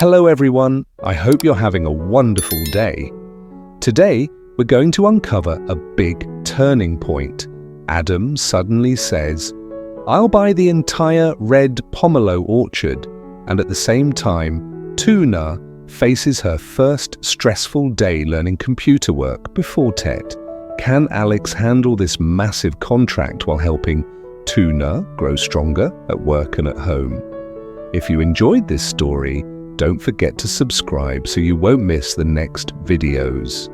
Hello everyone, I hope you're having a wonderful day. Today, we're going to uncover a big turning point. Adam suddenly says, "I'll buy the entire red pomelo orchard," and at the same time, Tuna faces her first stressful day learning computer work before TET. Can Alex handle this massive contract while helping Tuna grow stronger at work and at home? If you enjoyed this story, don't forget to subscribe so you won't miss the next videos.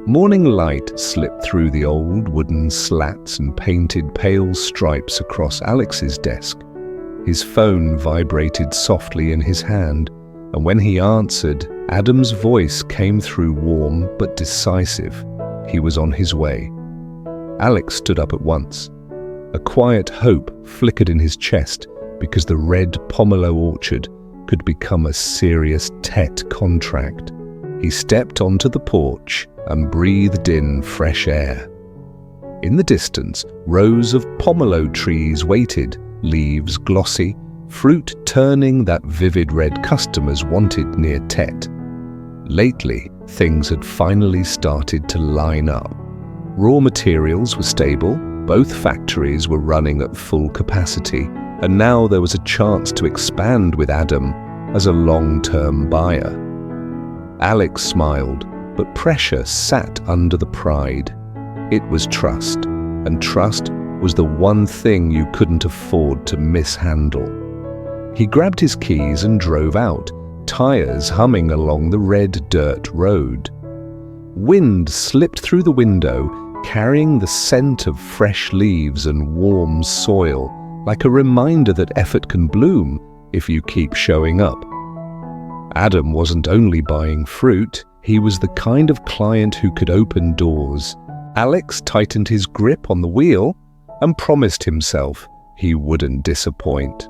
Morning light slipped through the old wooden slats and painted pale stripes across Alex's desk. His phone vibrated softly in his hand, and when he answered, Adam's voice came through warm but decisive. He was on his way. Alex stood up at once. A quiet hope flickered in his chest because the red pomelo orchard could become a serious TET contract. He stepped onto the porch and breathed in fresh air. In the distance, rows of pomelo trees waited, leaves glossy, fruit turning that vivid red customers wanted near TET. Lately, things had finally started to line up. Raw materials were stable, both factories were running at full capacity, and now there was a chance to expand with Adam as a long-term buyer. Alex smiled, but pressure sat under the pride. It was trust, and trust was the one thing you couldn't afford to mishandle. He grabbed his keys and drove out, tires humming along the red dirt road. Wind slipped through the window, carrying the scent of fresh leaves and warm soil, like a reminder that effort can bloom if you keep showing up. Adam wasn't only buying fruit, he was the kind of client who could open doors. Alex tightened his grip on the wheel and promised himself he wouldn't disappoint.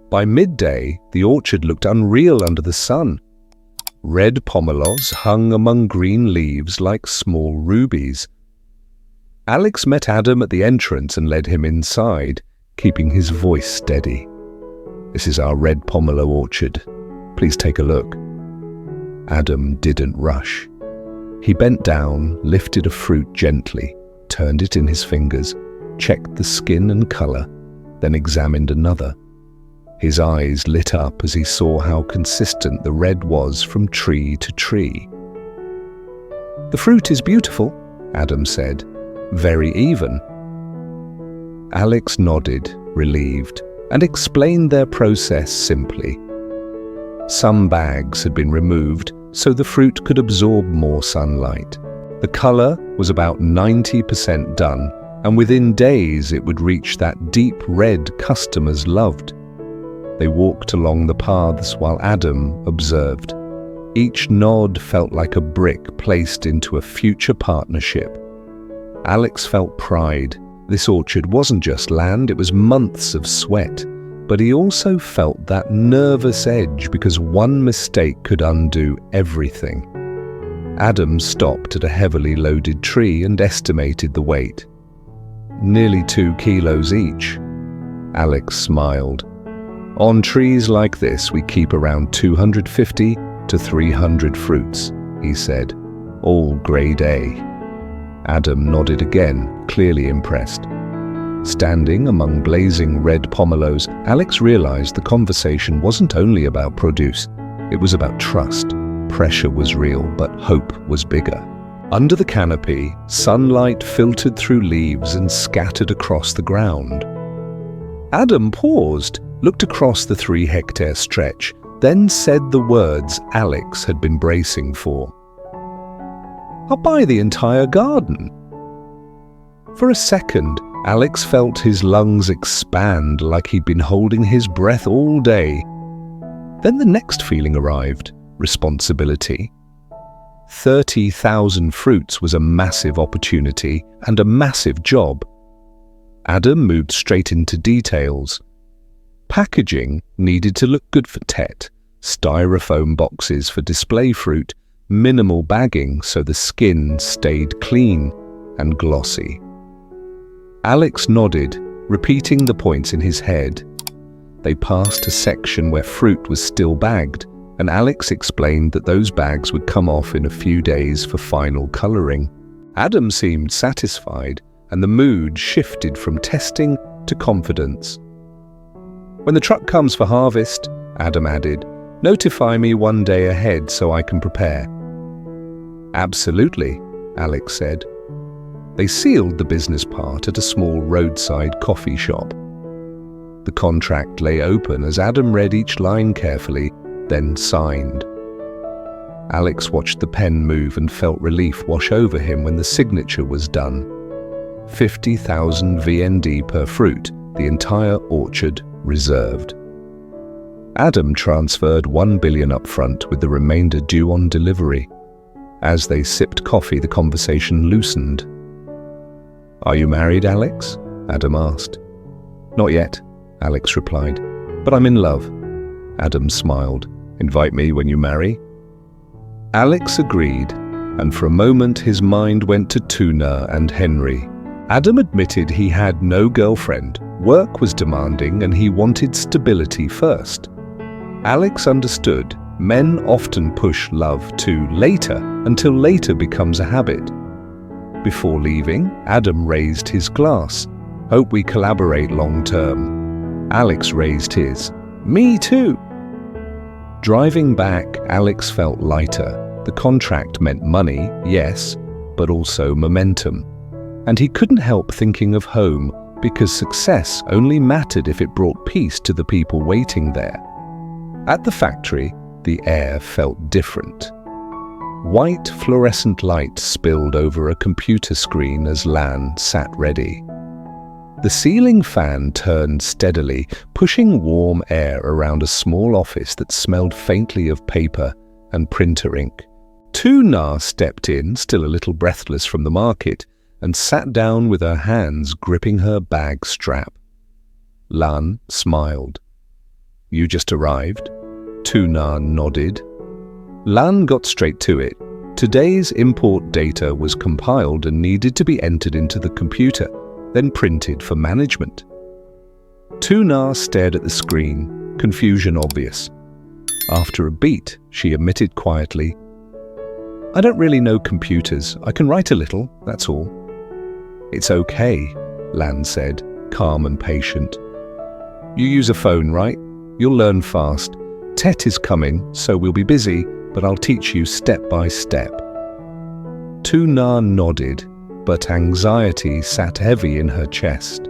By midday, the orchard looked unreal under the sun. Red pomelos hung among green leaves like small rubies. Alex met Adam at the entrance and led him inside, keeping his voice steady. "This is our red pomelo orchard. Please take a look." Adam didn't rush. He bent down, lifted a fruit gently, turned it in his fingers, checked the skin and color, then examined another. His eyes lit up as he saw how consistent the red was from tree to tree. "The fruit is beautiful," Adam said. "Very even." Alex nodded, relieved, and explained their process simply. Some bags had been removed so the fruit could absorb more sunlight. The color was about 90% done, and within days it would reach that deep red customers loved. They walked along the paths while Adam observed. Each nod felt like a brick placed into a future partnership. Alex felt pride. This orchard wasn't just land, it was months of sweat. But he also felt that nervous edge because one mistake could undo everything. Adam stopped at a heavily loaded tree and estimated the weight. "Nearly 2 kilos each." Alex smiled. "On trees like this, we keep around 250 to 300 fruits," he said, "all grade A." Adam nodded again, clearly impressed. Standing among blazing red pomelos, Alex realized the conversation wasn't only about produce, it was about trust. Pressure was real, but hope was bigger. Under the canopy, sunlight filtered through leaves and scattered across the ground. Adam paused, looked across the 3-hectare stretch, then said the words Alex had been bracing for. "I'll buy the entire garden." For a second, Alex felt his lungs expand like he'd been holding his breath all day. Then the next feeling arrived, responsibility. 30,000 fruits was a massive opportunity and a massive job. Adam moved straight into details. Packaging needed to look good for TET, styrofoam boxes for display fruit, minimal bagging so the skin stayed clean and glossy. Alex nodded, repeating the points in his head. They passed a section where fruit was still bagged, and Alex explained that those bags would come off in a few days for final coloring. Adam seemed satisfied, and the mood shifted from testing to confidence. When the truck comes for harvest, Adam added, notify me one day ahead so I can prepare. Absolutely, Alex said. They sealed the business part at a small roadside coffee shop. The contract lay open as Adam read each line carefully, then signed. Alex watched the pen move and felt relief wash over him when the signature was done. 50,000 VND per fruit, the entire orchard reserved. Adam transferred 1 billion up front with the remainder due on delivery. As they sipped coffee, the conversation loosened. Are you married, Alex? Adam asked. Not yet, Alex replied, but I'm in love. Adam smiled. Invite me when you marry? Alex agreed, and for a moment his mind went to Tuna and Henry. Adam admitted he had no girlfriend, work was demanding, and he wanted stability first. Alex understood men often push love to later until later becomes a habit. Before leaving, Adam raised his glass. Hope we collaborate long term. Alex raised his. Me too. Driving back, Alex felt lighter. The contract meant money, yes, but also momentum. And he couldn't help thinking of home because success only mattered if it brought peace to the people waiting there. At the factory, the air felt different. White fluorescent light spilled over a computer screen as Lan sat ready. The ceiling fan turned steadily, pushing warm air around a small office that smelled faintly of paper and printer ink. Tuna stepped in, still a little breathless from the market, and sat down with her hands gripping her bag strap. Lan smiled. You just arrived? Tuna nodded. Lan got straight to it. Today's import data was compiled and needed to be entered into the computer, then printed for management. Tuna stared at the screen, confusion obvious. After a beat, she admitted quietly, I don't really know computers. I can write a little, that's all. It's okay, Lan said, calm and patient. You use a phone, right? You'll learn fast. Tet is coming, so we'll be busy, but I'll teach you step by step. Tuna nodded, but anxiety sat heavy in her chest.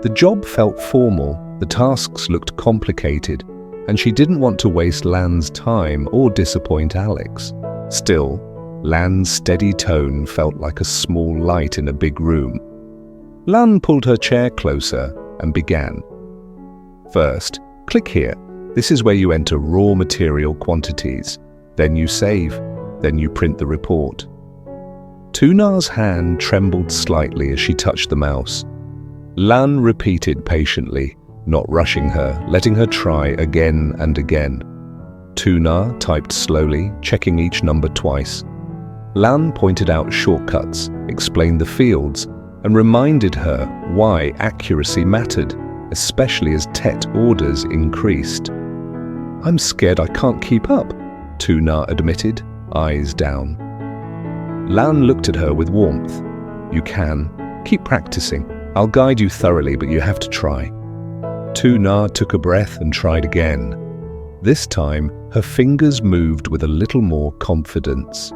The job felt formal, the tasks looked complicated, and she didn't want to waste Lan's time or disappoint Alex. Still, Lan's steady tone felt like a small light in a big room. Lan pulled her chair closer and began. First, click here. This is where you enter raw material quantities. Then you save. Then you print the report. Tuna's hand trembled slightly as she touched the mouse. Lan repeated patiently, not rushing her, letting her try again and again. Tuna typed slowly, checking each number twice. Lan pointed out shortcuts, explained the fields, and reminded her why accuracy mattered, especially as Tet orders increased. I'm scared I can't keep up, Tuna admitted, eyes down. Lan looked at her with warmth. You can. Keep practicing. I'll guide you thoroughly, but you have to try. Tuna took a breath and tried again. This time, her fingers moved with a little more confidence.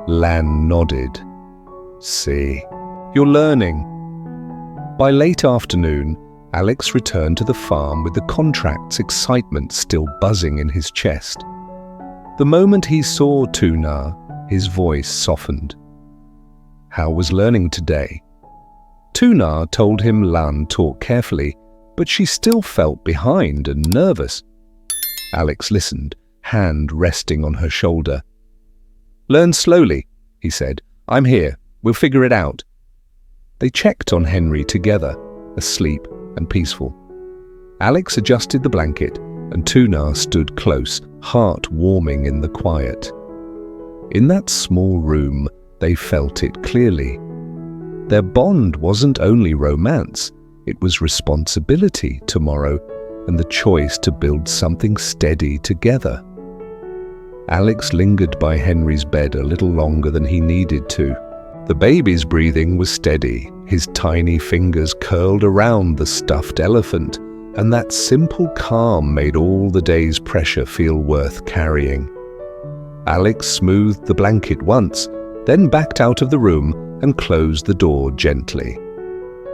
Lan nodded. See, you're learning. By late afternoon, Alex returned to the farm with the contract's excitement still buzzing in his chest. The moment he saw Tuna, his voice softened. How was learning today? Tuna told him Lan talked carefully, but she still felt behind and nervous. Alex listened, hand resting on her shoulder. Learn slowly, he said. I'm here. We'll figure it out. They checked on Henry together, asleep and peaceful. Alex adjusted the blanket, and Tuna stood close, heart warming in the quiet. In that small room, they felt it clearly. Their bond wasn't only romance, it was responsibility tomorrow and the choice to build something steady together. Alex lingered by Henry's bed a little longer than he needed to. The baby's breathing was steady, his tiny fingers curled around the stuffed elephant, and that simple calm made all the day's pressure feel worth carrying. Alex smoothed the blanket once, then backed out of the room and closed the door gently.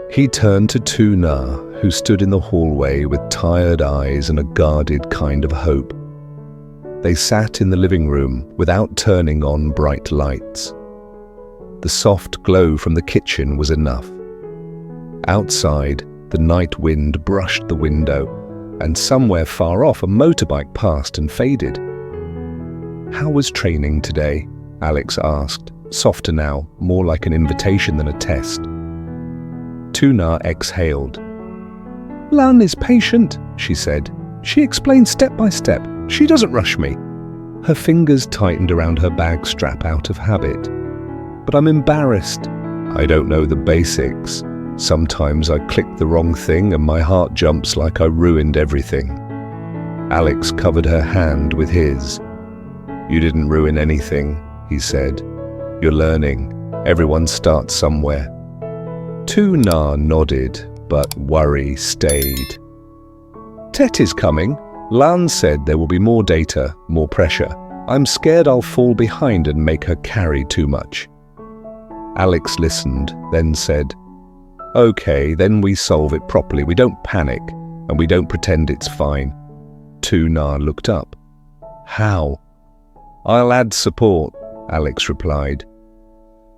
He turned to Tuna, who stood in the hallway with tired eyes and a guarded kind of hope. They sat in the living room without turning on bright lights. The soft glow from the kitchen was enough. Outside, the night wind brushed the window, and somewhere far off a motorbike passed and faded. "How was training today?" Alex asked, softer now, more like an invitation than a test. Tuna exhaled. "Lan is patient," she said. "She explains step by step. She doesn't rush me." Her fingers tightened around her bag strap out of habit. "But I'm embarrassed. I don't know the basics. Sometimes I click the wrong thing and my heart jumps like I ruined everything." Alex covered her hand with his. "You didn't ruin anything," he said. "You're learning. Everyone starts somewhere." Tuna nodded, but worry stayed. "Tet is coming. Lan said there will be more data, more pressure. I'm scared I'll fall behind and make her carry too much." Alex listened, then said, "Okay, then we solve it properly. We don't panic, and we don't pretend it's fine." Tuna looked up. "How?" "I'll add support," Alex replied.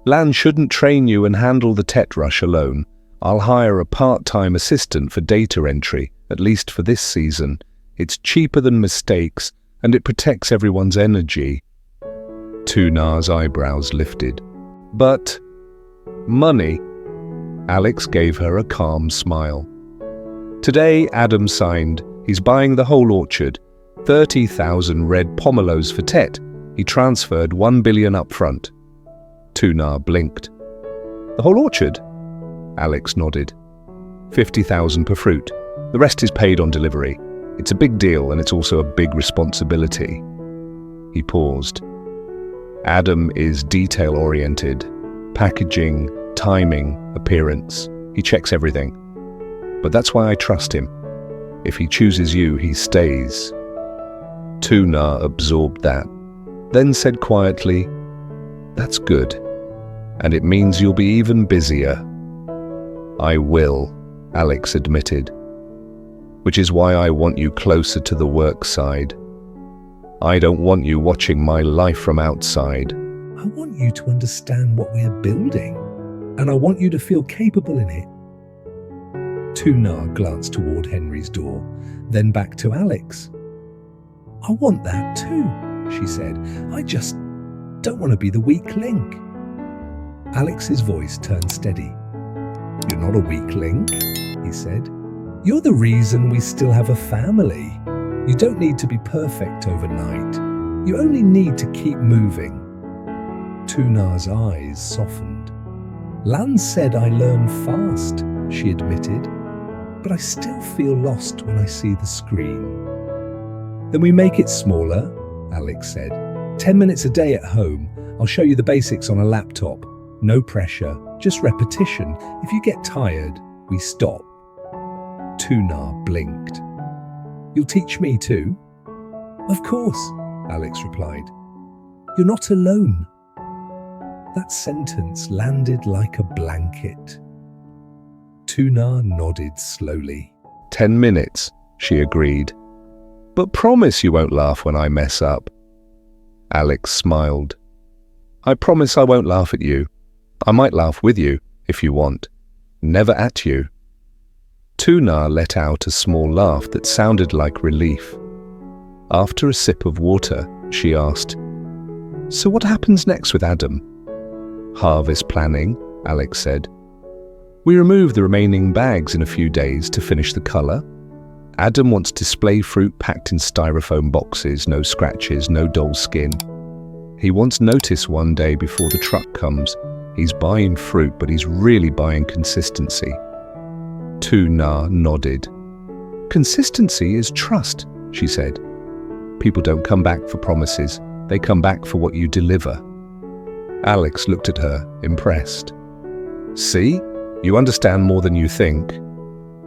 "Lan shouldn't train you and handle the Tet rush alone. I'll hire a part-time assistant for data entry, at least for this season. It's cheaper than mistakes, and it protects everyone's energy." Tuna's eyebrows lifted. "But money?" Alex gave her a calm smile. "Today, Adam signed. He's buying the whole orchard. 30,000 red pomelos for Tet. He transferred 1 billion up front." Tuna blinked. "The whole orchard?" Alex nodded. 50,000 per fruit. The rest is paid on delivery. It's a big deal, and it's also a big responsibility. He paused. "Adam is detail-oriented. Packaging, timing, appearance. He checks everything. But that's why I trust him. If he chooses you, he stays." Tuna absorbed that, then said quietly, "That's good. And it means you'll be even busier." "I will," Alex admitted. "Which is why I want you closer to the work side. I don't want you watching my life from outside. I want you to understand what we're building, and I want you to feel capable in it." Tuna glanced toward Henry's door, then back to Alex. "I want that too," she said. "I just don't want to be the weak link." Alex's voice turned steady. "You're not a weak link," he said. "You're the reason we still have a family. You don't need to be perfect overnight. You only need to keep moving." Tuna's eyes softened. "Lan said I learn fast," she admitted, "but I still feel lost when I see the screen." "Then we make it smaller," Alex said. 10 minutes a day at home. I'll show you the basics on a laptop. No pressure, just repetition. If you get tired, we stop." Tuna blinked. "You'll teach me too?" "Of course," Alex replied. "You're not alone." That sentence landed like a blanket. Tuna nodded slowly. 10 minutes, she agreed. "But promise you won't laugh when I mess up." Alex smiled. "I promise I won't laugh at you. I might laugh with you, if you want. Never at you." Tuna let out a small laugh that sounded like relief. After a sip of water, she asked, "So what happens next with Adam?" "Harvest planning," Alex said. "We remove the remaining bags in a few days to finish the colour. Adam wants display fruit packed in styrofoam boxes, no scratches, no dull skin. He wants notice one day before the truck comes. He's buying fruit, but he's really buying consistency." Tuna nodded. "Consistency is trust," she said. "People don't come back for promises. They come back for what you deliver. Alex looked at her, impressed. See? You understand more than you think.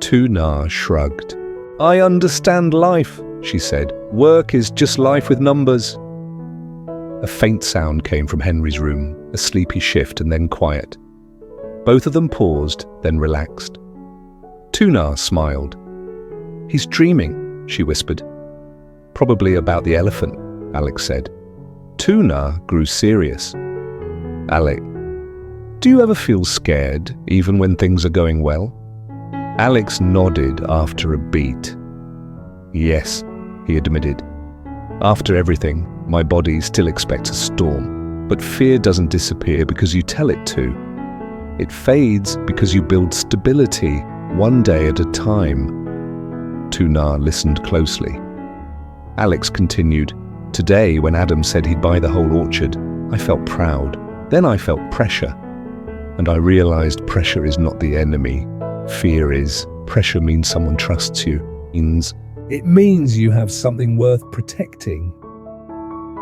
Tuna shrugged. I understand life, she said. Work is just life with numbers. A faint sound came from Henry's room, a sleepy shift and then quiet. Both of them paused, then relaxed. Tuna smiled. He's dreaming, she whispered. Probably about the elephant, Alex said. Tuna grew serious. Alex, do you ever feel scared, even when things are going well? Alex nodded after a beat. Yes, he admitted. After everything, my body still expects a storm, but fear doesn't disappear because you tell it to. It fades because you build stability, one day at a time. Tuna listened closely. Alex continued, Today, when Adam said he'd buy the whole orchard, I felt proud. Then I felt pressure. And I realized pressure is not the enemy. Fear is. Pressure means someone trusts you. It means you have something worth protecting.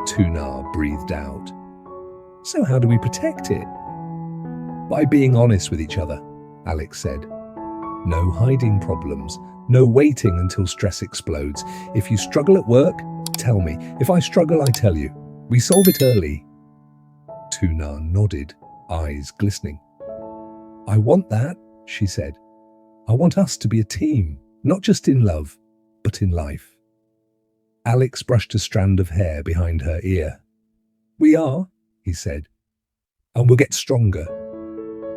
Tuna breathed out. So how do we protect it? By being honest with each other, Alex said. No hiding problems. No waiting until stress explodes. If you struggle at work, tell me. If I struggle, I tell you. We solve it early. Tuna nodded, eyes glistening. I want that, she said. I want us to be a team, not just in love, but in life. Alex brushed a strand of hair behind her ear. We are, he said, and we'll get stronger.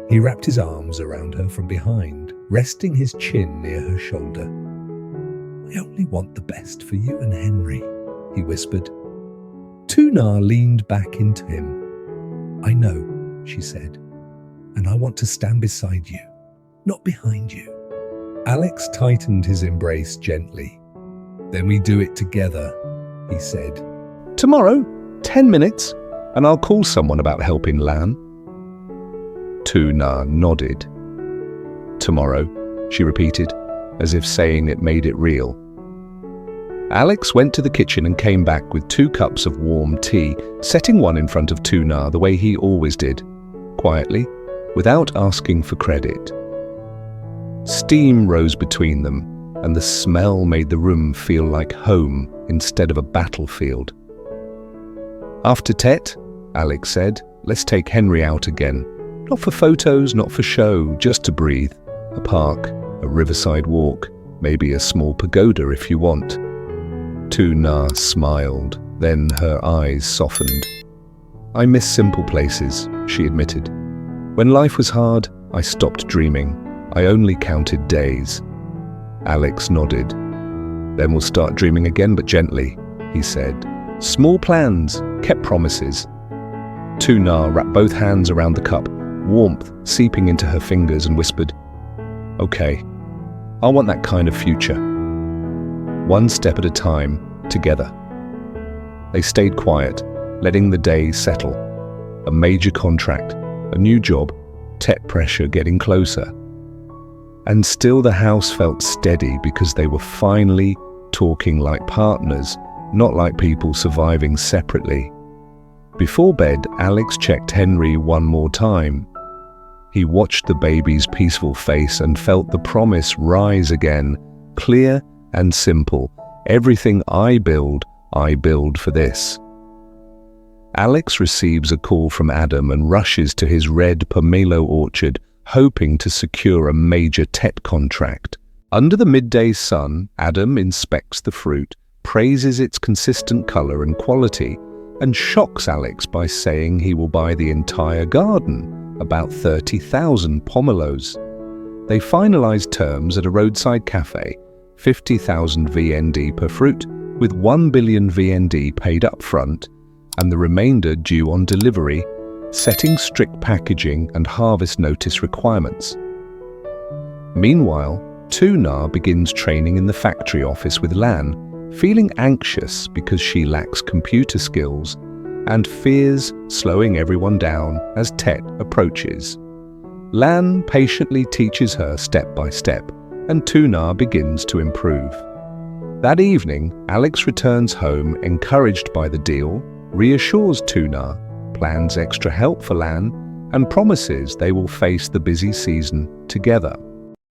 He wrapped his arms around her from behind, resting his chin near her shoulder. I only want the best for you and Henry, he whispered. Tuna leaned back into him. I know, she said, and I want to stand beside you, not behind you. Alex tightened his embrace gently. Then we do it together, he said. Tomorrow, 10 minutes, and I'll call someone about helping Lan. Tuna nodded. Tomorrow, she repeated, as if saying it made it real. Alex went to the kitchen and came back with 2 cups of warm tea, setting one in front of Tuna the way he always did, quietly, without asking for credit. Steam rose between them, and the smell made the room feel like home instead of a battlefield. After Tet, Alex said, let's take Henry out again. Not for photos, not for show, just to breathe. A park, a riverside walk, maybe a small pagoda if you want. Tuna smiled, then her eyes softened. I miss simple places, she admitted. When life was hard, I stopped dreaming. I only counted days. Alex nodded. Then we'll start dreaming again, but gently, he said. Small plans, kept promises. Tuna wrapped both hands around the cup, warmth seeping into her fingers, and whispered, Okay, I want that kind of future. One step at a time, together. They stayed quiet, letting the day settle. A major contract, a new job, Tet pressure getting closer. And still the house felt steady because they were finally talking like partners, not like people surviving separately. Before bed, Alex checked Henry one more time. He watched the baby's peaceful face and felt the promise rise again, clear and simple. Everything I build for this. Alex receives a call from Adam and rushes to his red pomelo orchard, hoping to secure a major Tet contract. Under the midday sun, Adam inspects the fruit, praises its consistent color and quality, and shocks Alex by saying he will buy the entire garden, about 30,000 pomelos. They finalize terms at a roadside cafe, 50,000 VND per fruit, with 1 billion VND paid up front, and the remainder due on delivery, setting strict packaging and harvest notice requirements. Meanwhile, Tuna begins training in the factory office with Lan, feeling anxious because she lacks computer skills and fears slowing everyone down as Tet approaches. Lan patiently teaches her step by step, and Tuna begins to improve. That evening, Alex returns home encouraged by the deal, reassures Tuna, plans extra help for Lan, and promises they will face the busy season together.